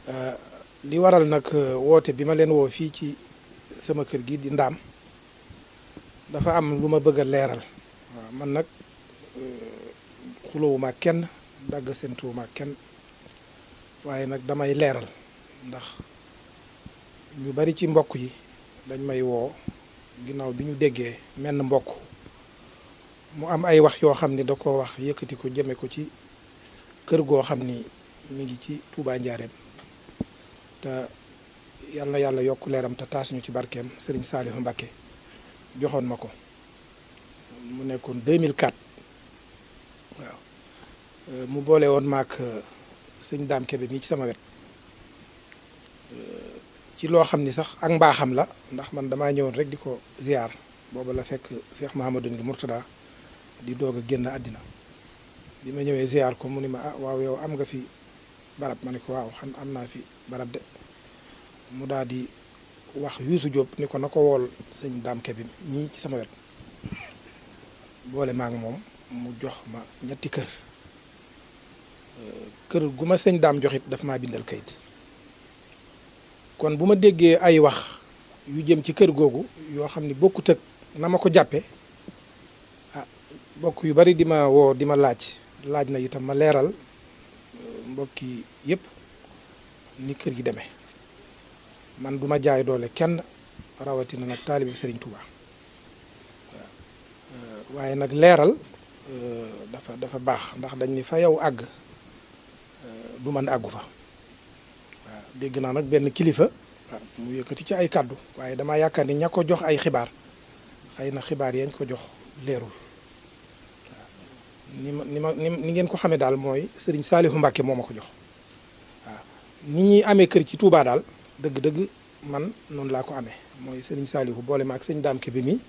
Euh, li waral nag woote bi ma leen woo fii ci sama kër gi di Ndaam dafa am lu ma bëgg a leeral. waaw man nag xulowuma ak kenn dagg sentuwuma ak kenn waaye nag damay leeral ndax ñu bari ci mbokk yi dañ may woo ginnaaw bi ñu déggee menn mbokk mu am ay wax yoo xam ni da ko wax yëkkati ko jëme ko ci kër goo xam ni mi ngi ci Touba Njaareem te yal na yàlla yokk leeram te taas ñu ci barkeem Serigne Saliou Mbacké joxoon ma ko mu nekkoon 2004 waaw mu boole woon maak sëñ Daam Kebe mii ci sama wet ci loo xam ni sax ak mbaaxam la ndax man damaa ñëwoon rek di ko ziar booba la fekk Cheikh Mahamadou Mourtada di doog a génn àddina bi ma ñëwee ziar ko mu ni ma ah waaw yow am nga fi barab ma ne ko waaw xam am naa fi barab de mu daal di wax Youssou Diop ni ko na ko wool sëñ Daam Kebe ñii ci sama wet boole maa ngi moom mu jox ma ñetti kër kër gu ma sëñ Daam joxit daf maa bindal kayit kon bu ma déggee ay wax yu jëm ci kër googu yoo xam ni bokkut ak na ma ko jàppe ah mbokk yu bari di ma woo di ma laaj na itam ma leeral mbokki yépp ni kër gi demee man duma jaay doole kenn rawatina nag taalibe Serigne Touba waaye nag leeral dafa baax ndax dañ ni fa yow àgg du man àggu fa waaw dégg naa nag benn kilifa mu yëkkati ci ay kàddu waaye damaa yaakaar ni ña ko jox ay xibaar xëy na xibaar yañ ko jox leerul waaw ni ngeen ko xamee daal mooy Serigne Saliou Mbacké moo ma ko jox waaw ni ñuy amee kër ci Touba daal dëgg-dëgg man noonu laa ko amee mooy Serigne Saliou boole ma ak sëñ Daam Kebe mi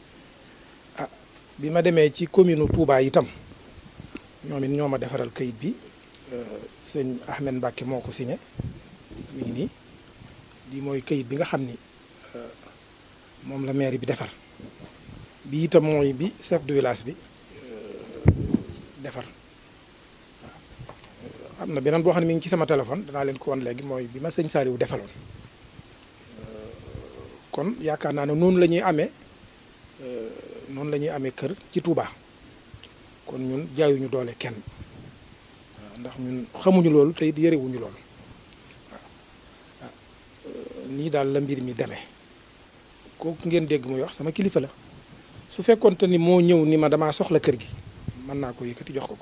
ah bi ma demee ci commune Touba itam ñoom it ñoo ma defaral kayit bi sëñ Ahmed Mbacké moo ko signé mi ngi nii di mooy kayit bi nga xam ni moom la mairie bi defar bi itam mooy bi chef de village bi defar waaw am na beneen boo xam ne mi ngi ci sama téléphone danaa leen ko wan léegi mooy bi ma sëñ Saliou defaloon kon yaakaar naa ne noonu la ñuy amee kër ci Touba kon ñun jaayuñu doole kenn waaw ndax ñun xamuñu loolu te it yërewuñu loolu waaw nii daal la mbir mi demee kooku ngeen dégg muy wax sama kilifa la su fekkonte ni moo ñëw ni ma damaa soxla kër gi mën naa ko yëkkati jox ko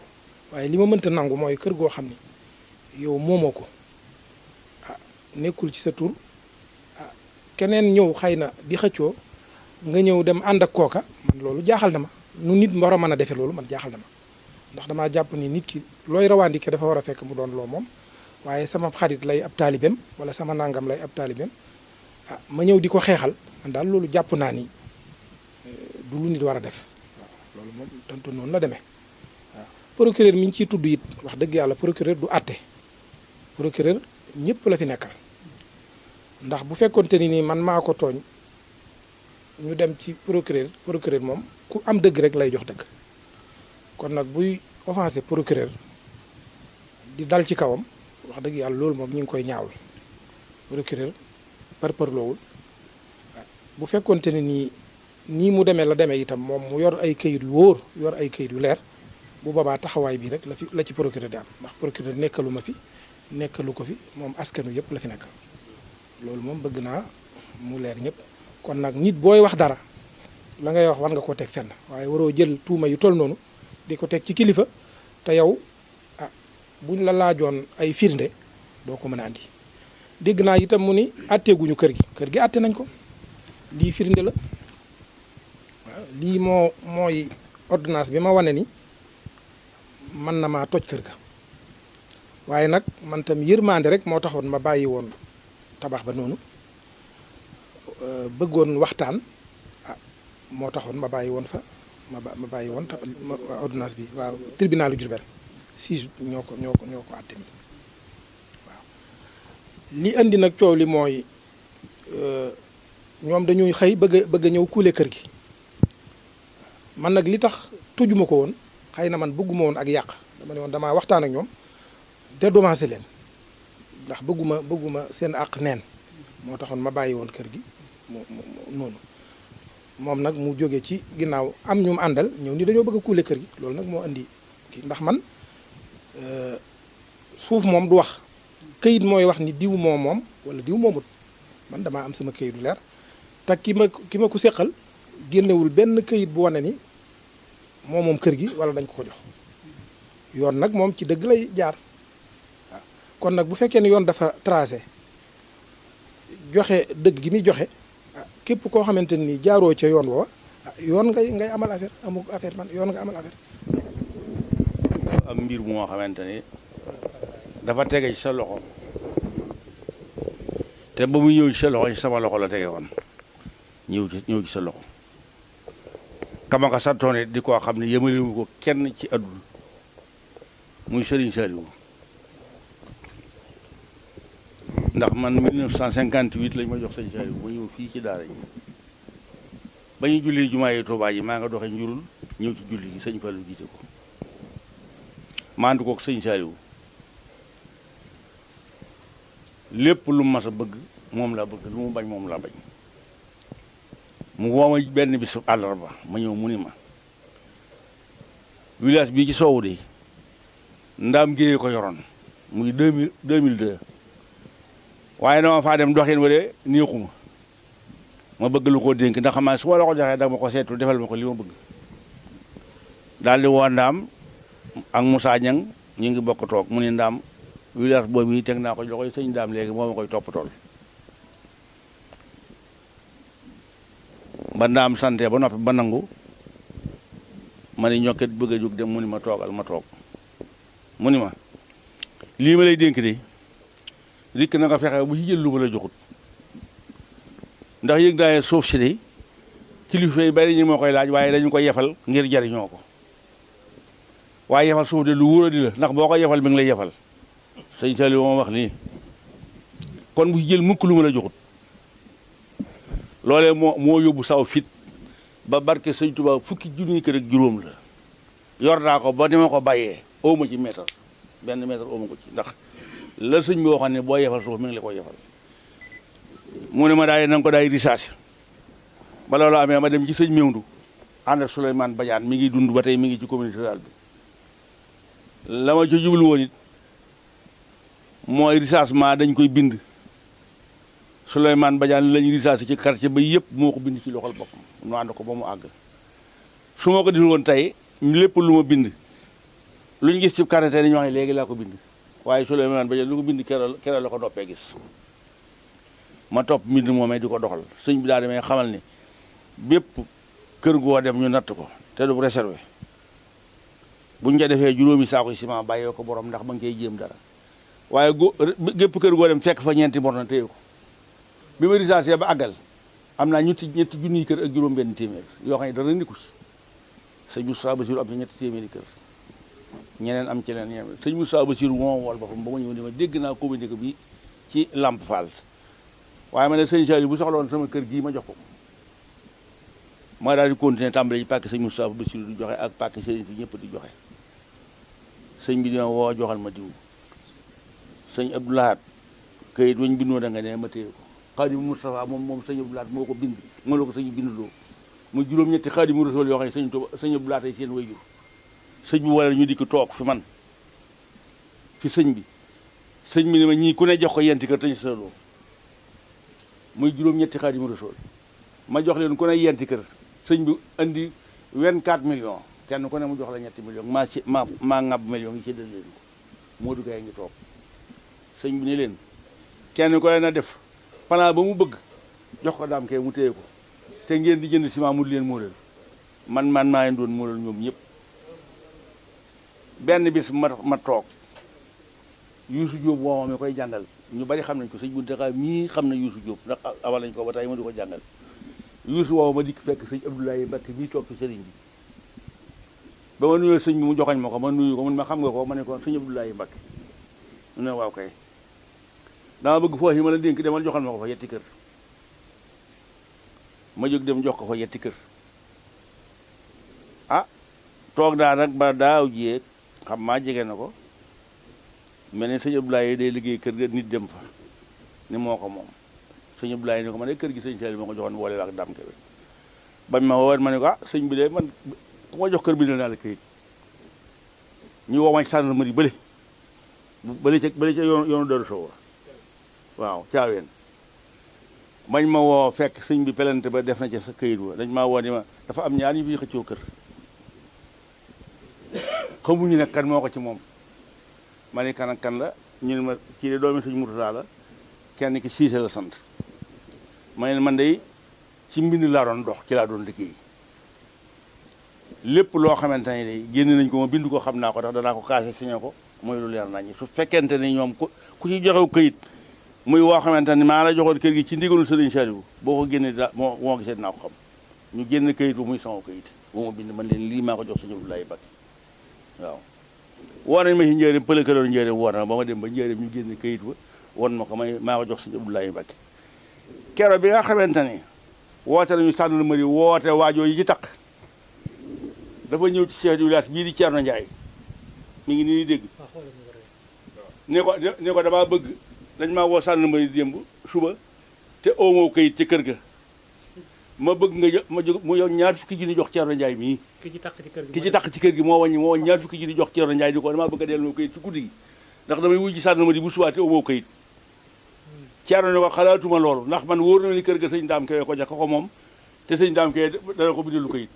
waaye li ma mënta nangu mooy kër goo xam ni yow moomoo ko ah nekkul ci sa tur ah keneen ñëw xëy na di xëccoo nga ñëw dem ànd ak kooka man loolu jaaxal na ma nu nit war a mën a defee loolu man jaaxal na ma ndax damaa jàpp ni nit ki looy rawandike dafa war a fekk mu doon loo moom waaye sama xarit lay ab taalibeem wala sama nangam lay ab taalibeem ah ma ñëw di ko xeexal man daal loolu jàpp naa ni du lu nit war a def waaw loolu moom tontu noonu la demee waaw procureur mi ñu ciy tudd it wax dëgg yàlla procureur du àtte procureur ñëpp la fi nekkal ndax bu fekkonte ni nii man maa ko tooñ ñu dem ci procureur moom ku am dëgg rek lay jox dëgg kon nag buy offensé procureur di dal ci kawam wax dëgg yàlla loolu moom ñu ngi koy ñaawul procureur parparloowul bu fekkonte ne nii mu demee la demee itam moom mu yor ay kayit yu wóor yor ay kayit yu leer bu boobaa taxawaay bi rek la ci procureur di am ndax procureur nekkalu ma fi nekkalu ko fi moom askanu yëpp la fi nekkal loolu moom bëgg naa mu leer ñëpp kon nag nit booy wax dara la ngay wax war nga koo teg fenn waaye waroo jël tuuma yu toll noonu di ko teg ci kilifa te yow ah buñ la laajoon ay firnde doo ko mën a andi dégg naa itam mu ni atteeguñu kër gi atte nañ ko lii firnde la waaw lii mooy ordonnance bi ma wane ni mën na maa toj kër ga waaye nag man tam yërmande rek moo taxoon ma bàyyi woon tabax ba noonu bëggoon waxtaan ah moo taxoon ma bàyyi woon fa ma bàyyi woon ordonnance bi waaw tribunalu Diourbel 6 ñoo ko àtte ni waaw li indi nag coow li mooy ñoom dañuy xëy bëgg a ñëw kuule kër gi man nag li tax tujuma ko woon xëy na man bëgguma woon ak yàq dama ne woon damaa waxtaan ak ñoom dédommagé leen ndax bëgguma seen àq neen moo taxoon ma bàyyi woon kër gi mu noonu moom nag mu jóge ci ginnaaw am ñu mu àndal ñëw ni dañoo bëgg a kuule kër gi loolu nag moo indi kii ndax man suuf moom du wax këyit mooy wax ni diw moom wala diw moomut man damaa am sama këyit du leer te ki ma ko séqal génnewul benn këyit bu wane ni moom kër gi wala dañ ko jox yoon nag moom ci dëgg lay jaar waaw kon nag bu fekkee ne yoon dafa tracé joxe dëgg gi muy joxe képp koo xamante ni jaaroo ca yoon woowa yoon ngay amal affaire amu affaire man yoon nga amal affaire. am mbir moo xamante ni dafa tege ci sa loxo te ba muy ñëw ci sa loxo ci sama loxo la tege woon ñëw ci sa loxo kama ka santoone di koo xam ne yëmalewu ko kenn ci àdduna muy Serigne Saliou ndax man 1958 lañ ma jox sëñ Saliou ba ñëw fii ci daara ji ba ñu julli jumaa yi Tuubaa ji maa nga doxe njurul ñëw ci julli gi sëñ Fallou jiite ko ma ànd kook sëñ Saliou lépp lu mas a bëgg moom laa bëgg lu mu bañ moom laa bañ mu wooma benn bis àllarba ma ñëw mu ni ma village bii ci soowu de ndaam géyee ko yoroon muy 2002 waaye dama faa dem doxin wala neexuma ma bëgg lu ko dénk ndax xam naa su ma la ko joxee da ma ko seetu defal ma ko li ma bëgg daal di woo ndaam ak Moussa Niang ñu ngi bokk toog mu ni ndaam village boobu yi teg naa ko joxoy sëñ ndaam léegi moo ma koy toppatool ba ndaam sante ba noppi ba nangu ma ni ñokket bëgg a jóg dem mu ni ma toogal ma toog mu ni ma lii ma lay dénk de rikk na nga fexe bu ci jël lu ma la joxut ndax yëg naa suuf si de kilifa yi bari ñu moo koy laaj waaye dañu ko yefal ngir jariñoo ko waaye yefal suuf de lu wóor di la ndax boo ko yefal mi ngi lay yefal sëñ Saliou moo wax nii kon bu ci jël mukk lu ma la joxut loolee moo yóbbu saw fit ba barke sëñ Tuubaa fukki junniy kër ak juróom la yor naa ko ba ni ma ko bàyyee awma ci mètre benn mètre awma ko ci ndax la sëñ bi waxoon ne boo yefal suuf mi ngi la koy yefal mu ne ma daay na nga ko daay risaase ba loolu amee ma dem ci sëñ Mewndu ànd ak Souleymane Badiane mi ngi dund ba tey mi ngi ci communauté rurale bi la ma ci jublu woon it mooy risaasement dañ koy bind Souleymane Badiane lañu risaase ci quartier ba yëpp moo ko bind ci loxol boppam nu ànd ko ba mu àgg su ma ko dil woon tey lépp lu ma bind lu ñu gis ci quartier dañu wax ne léegi laa ko bind waaye Souleymane Badiane lu ko bind keroog la ko doppee gis ma topp mbind moomee di ko doxal sëñ bi daa demee xamal ni bépp kër goo dem ñu natt ko te du réservé buñ ca defee juróomi saako ciment bàyyee ko borom ndax ba nga koy jéem dara waaye gépp kër goo dem fekk fa ñeenti mbor na téye ko bi ma risaasee ba àggal am naa ñetti junniy kër ak juróom benn téeméer yoo xam ne dara ndiku ci sëñ Moussa Bassirou am ci ñetti téeméeri kër ñeneen am ci leen ñeneen sëñ Moussa Bassirou moo wool boppam ba ma ñëw ni ma dégg naa communiqué bi ci Lamp Fall waaye ma ne sëñ Saliou bu soxla woon sama kër gii ma jox ko ma daal di continuer tàmbale ci pàkk sëñ Moussa Bassirou di joxe ak pàkk sëñ fi ñëpp di joxe sëñ bi dina woo joxal ma diw sëñ Abdou Lahad kayit wañ bindoo da nga ne ma téye ko Xaadimu Moustapha moom sëñ Abdou Lahad moo ko bind moo la ko sëñ binduloo mu juróom-ñetti Xaadimu Rasuul yoo xam ne sëñ Abdou Lahad ay seen wayjur sëñ bi wala ñu dikk toog fi man fi sëñ bi ne ma ñii ku ne jox ko yenti kër tañ saloo muy juróom-ñetti Xaadimu Rasuul ma jox leen ku ne yenti kër sëñ bi andi 24 millions kenn ku ne mu jox la ñetti millions maa ŋàbb millions yi ci dal leen ko moo duggaay ngi toog sëñ bi ne leen kenn ko na def plan ba mu bëgg jox ko daam kay mu téye ko te ngeen di jënd ciment mu leen móolal man maa leen doon móolal ñoom ñëpp benn bis ma toog Youssou Diop woo ma koy jàngal ñu bari xam nañ ko sëñ Buntaxa mii xam na Youssou Diop ndax awal nañ ko ba tey ma di ko jàngal Youssou woo ma dikk fekk sëñ Abdoulaye Mbacké mii toog ci sëriñ bi ba ma nuyoo sëñ bi mu joxañ ma ko ma nuyu ko mun ma xam nga ko ma ne ko sëñ Abdoulaye Mbacké mu ne waaw kay dama bëgg foofu yi ma la dénk demal joxal ma ko fa yetti kër ma jóg dem jox ko fa yetti kër toog daa nag ba daaw jéeg xam maa jege na ko mel ne sëñ Abdoulaye day liggéey kër ga nit dem fa ni moo ko moom sëñ Abdoulaye ni ko man de kër gi sëñ Saliou moo ko joxoon boole ak Dame Kébé bañ ma woo ma ne ko sëñ bi de man ku ma jox kër bi naa la këyit ñu woo ma gendarmerie bële ca yoonu Darou Sow waaw caaween bañ ma woo fekk sëñ bi pelante ba def na ca sa këyit wa dañ maa woo ni ma dafa am ñaar ñu fi xëccoo kër xamuñu ne kan moo ko ci moom ma ne kan ak kan la ñu ne ma kii de doomi sëñ Murtada la kenn ki Siise la sant ma ne man de ci mbind laa doon dox ci laa doon liggéey lépp loo xamante ne day génn nañ ko ma bind ko xam naa ko ndax danaa ko kaase signé ko mooy lu leer nañu su fekkente ni ñoom ku ci joxew këyit muy woo xamante ni maa la joxoon kër gi ci ndigalu Sëriñ Saliou boo ko génnee moo gisee dinaa ko xam ñu génn këyit bu muy sama këyit boo ma bind man leen lii maa ko jox sëñ Abdoulaye Bakki waaw woo nañ ma ci njëriñ pëlëkaloon njëriñ woo na ba ma dem ba njëriñ ñu génn këyit ba won ma ko maa ko jox sëñ Abdoulaye Bakki kero bi nga xamante ni woote nañu gendarmerie woote waajoo yi ci taq dafa ñëw ci chef du village bii di Thierno Ndiaye mi ngi nii dégg ne ko damaa bëgg dañ maa woo gendarmerie démb suba te oomoo kayit ci kër ga ma bëgg nga ma jóg mu yow ñaar fukki junni jox Thierno Ndiaye mii ki ci taq ci kër gi moo wàññi ñaar fukki junni jox Thierno Ndiaye di ko damaa bëgg a delloo kayit ci guddi gi ndax damay wuy ji gendarmerie bu subaa te oomoo kayit Thierno ne ko xalaatuma loolu ndax man wóor na ni kër ga sëñ Dame Kébé ko jox ko moom te sëñ Dame Kébé dana ko bindalu kayit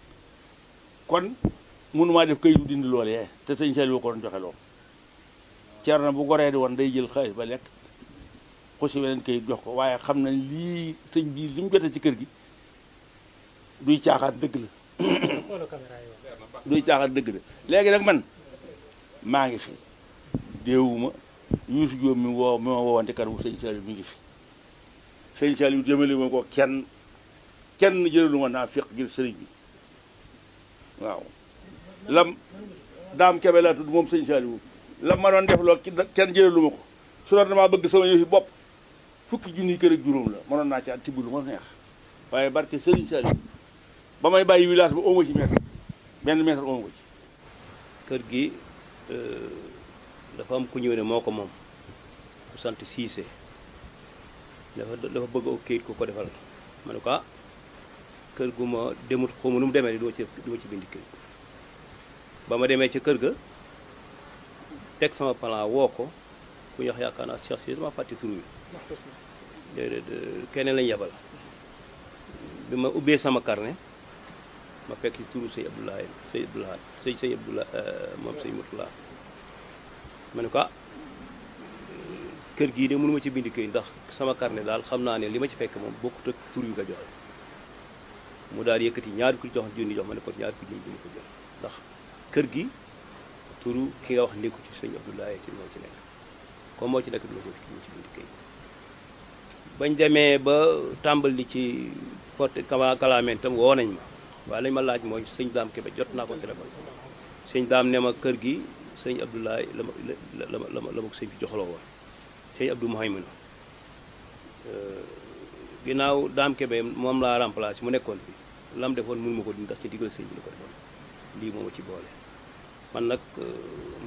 kon mënumaa def kayit bu dindi loolee te sëñ Saliou ko doon joxe loolu Thierno bu goree di woon day jël xaalis ba lekk xosi weneen kayit jox ko waaye xam na lii sëñ bii li mu jotee ci kër gi duy caaxaan dëgg la duy caaxaan dëgg la léegi nag man maa ngi fi déewuma Youssou Diop mi ma woowante kar bu sëñ Saliou mi ngi fi sëñ Saliou jëmale ma ko kenn jëlalu ma naa fiq ngir sëriñ bi waaw lam Dame Kébé laa tudd moom sëñ Saliou lam ma doon def loolu kenn jëlalu ma ko su doon damaa bëgg sama yëfi bopp fukki junniy kër ak juróom la mënoon naa ci at tibb lu ma neex waaye barke sëriñ Saliou ba may bàyyi village ba ooma ci mètre benn mètre ooma ko ci kër gi dafa am ku ñëw ne moo ko moom ku sant Siise dafa bëgg a kayit ku ko defal ma ne ko kër gu ma demut xawma nu mu demee du ma ci bind kayit ba ma demee ca kër ga teg sama plan woo ko ku ñu wax yaakaar naa Cheikh Cissé dama fàtte tur wi keneen lañu yebal bi ma ubbee sama carnet ma fekk ci turu sëñ Abdoulaye moom sëñ Murtada ma ne ko kër gii de mënu ma ci bind kayit ndax sama carnet daal xam naa ne li ma ci fekk moom bokkut ak tur yu nga joxe mu daal yëkkati ñaari ku jox junni jox ma ne ko ñaari ku junni ko jël ndax kër gi turu ki nga wax nekku ci sëñ Abdoulaye ci moo ci nekk comme moo ci nekk duma ci bind kayit bañ demee ba tàmbali ci porte kalaameen tam woo nañ ma waaye lañ ma laaj mooy sëñ Dame Kébé jot naa ko téléphone sëñ Dame ne ma kër gi sëñ Abdoulaye la ma ko sëñ bi joxaloo woon sëñ Abdou Mouhaïmine ginnaaw Dame Kébé moom laa remplacé mu nekkoon fi lam defoon mënu ma ko dindi ndax ci digal sëñ bi la ko defoon lii moo ma ci boole man nag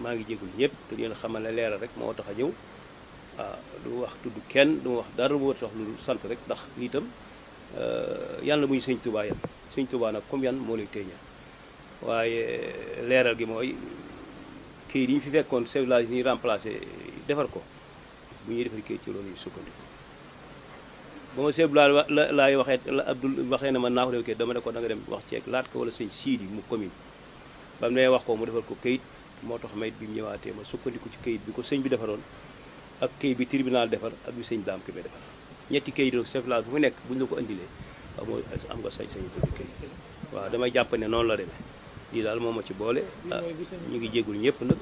maa ngi jégul ñëpp te leen xamal ne leeral rek moo tax a ñëw du wax tudd kenn du ma wax dara bu wax lu sant rek ndax lii itam yàlla muy sëñ Touba yan sëñ Touba nag comme yan moo lay téeña waaye leeral gi mooy kayit yi ñu fi fekkoon chef de village yi ñuy remplacé defar ko bu ñuy defar kayit ci loolu yu sukkandiku ba ma chef de village laay waxee la Abdoul waxee ne man naa ko def kayit dama ne ko da nga dem wax ceeg laat ko wala sëñ Siidi mu commune ba mu ne wax ko mu defal ko kayit moo tax mayit bi mu ñëwaatee ma sukkandiku ci kayit bi ko sëñ bi defaroon ak kayit bi tribunal defar ak bi sëñ Dame Kébé defar ñetti kayit rek chef de village bu mu nekk bu ñu la ko indilee amoo am nga sañ-sañ bi kayit waaw damay jàpp ne noonu la demee lii daal moo ma ci boole ñu ngi jégul ñëpp nag